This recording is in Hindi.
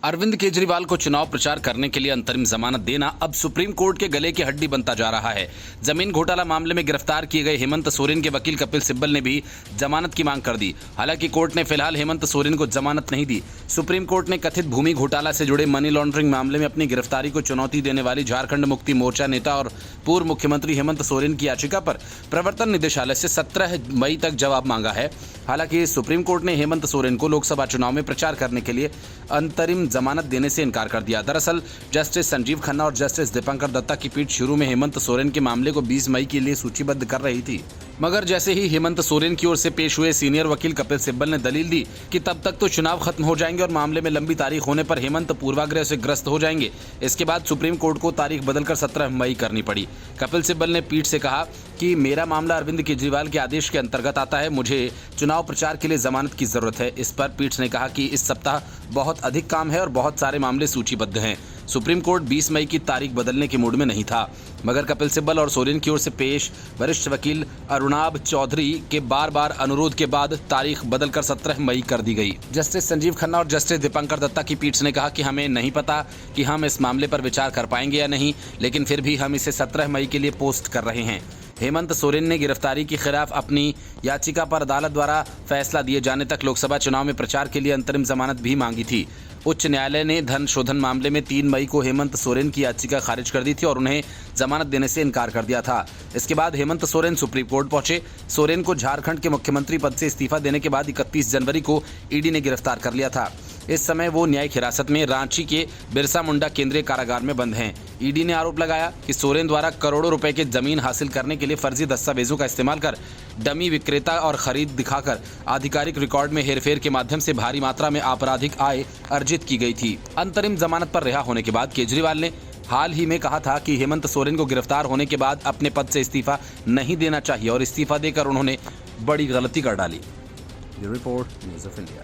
अरविंद केजरीवाल को चुनाव प्रचार करने के लिए अंतरिम जमानत देना अब सुप्रीम कोर्ट के गले की हड्डी बनता जा रहा है। जमीन घोटाला मामले में गिरफ्तार किए गए हेमंत सोरेन के वकील कपिल सिब्बल ने भी जमानत की मांग कर दी। हालांकि कोर्ट ने फिलहाल हेमंत सोरेन को जमानत नहीं दी। सुप्रीम कोर्ट ने कथित भूमि घोटाला से जुड़े मनी लॉन्ड्रिंग मामले में अपनी गिरफ्तारी को चुनौती देने वाली झारखंड मुक्ति मोर्चा नेता और पूर्व मुख्यमंत्री हेमंत सोरेन की याचिका पर प्रवर्तन निदेशालय से 17 मई तक जवाब मांगा है। हालांकि सुप्रीम कोर्ट ने हेमंत सोरेन को लोकसभा चुनाव में प्रचार करने के लिए अंतरिम जमानत देने से इनकार कर दिया। दरअसल जस्टिस संजीव खन्ना और जस्टिस दीपंकर दत्ता की पीठ शुरू में हेमंत सोरेन के मामले को 20 मई के लिए सूचीबद्ध कर रही थी, मगर जैसे ही हेमंत सोरेन की ओर से पेश हुए सीनियर वकील कपिल सिब्बल ने दलील दी कि तब तक तो चुनाव खत्म हो जाएंगे और मामले में लंबी तारीख होने पर हेमंत पूर्वाग्रह से ग्रस्त हो जाएंगे। इसके बाद सुप्रीम कोर्ट को तारीख बदलकर 17 मई करनी पड़ी। कपिल सिब्बल ने पीठ से कहा कि मेरा मामला अरविंद केजरीवाल के आदेश के अंतर्गत आता है, मुझे चुनाव प्रचार के लिए जमानत की जरूरत है। इस पर पीठ ने कहा कि इस सप्ताह बहुत अधिक काम है और बहुत सारे मामले सूचीबद्ध हैं। सुप्रीम कोर्ट 20 मई की तारीख बदलने के मूड में नहीं था, मगर कपिल सिब्बल और सोरेन की ओर से पेश वरिष्ठ वकील अरुणाब चौधरी के बार अनुरोध के बाद तारीख बदलकर 17 मई कर दी गई। जस्टिस संजीव खन्ना और जस्टिस दीपंकर दत्ता की पीठ ने कहा कि हमें नहीं पता कि हम इस मामले पर विचार कर पाएंगे या नहीं, लेकिन फिर भी हम इसे 17 मई के लिए पोस्ट कर रहे हैं। हेमंत सोरेन ने गिरफ्तारी के खिलाफ अपनी याचिका पर अदालत द्वारा फैसला दिए जाने तक लोकसभा चुनाव में प्रचार के लिए अंतरिम जमानत भी मांगी थी। उच्च न्यायालय ने धन शोधन मामले में 3 मई को हेमंत सोरेन की याचिका खारिज कर दी थी और उन्हें जमानत देने से इनकार कर दिया था। इसके बाद हेमंत सोरेन सुप्रीम कोर्ट पहुंचे। सोरेन को झारखंड के मुख्यमंत्री पद से इस्तीफा देने के बाद 31 जनवरी को ईडी ने गिरफ्तार कर लिया था। इस समय वो न्यायिक हिरासत में रांची के बिरसा मुंडा केंद्रीय कारागार में बंद हैं। ईडी ने आरोप लगाया कि सोरेन द्वारा करोड़ों रुपए की जमीन हासिल करने के लिए फर्जी दस्तावेजों का इस्तेमाल कर डमी विक्रेता और खरीद दिखाकर आधिकारिक रिकॉर्ड में हेरफेर के माध्यम से भारी मात्रा में आपराधिक आय अर्जित की गई थी। अंतरिम जमानत पर रिहा होने के बाद केजरीवाल ने हाल ही में कहा था कि हेमंत सोरेन को गिरफ्तार होने के बाद अपने पद से इस्तीफा नहीं देना चाहिए और इस्तीफा देकर उन्होंने बड़ी गलती कर डाली। Report news of India.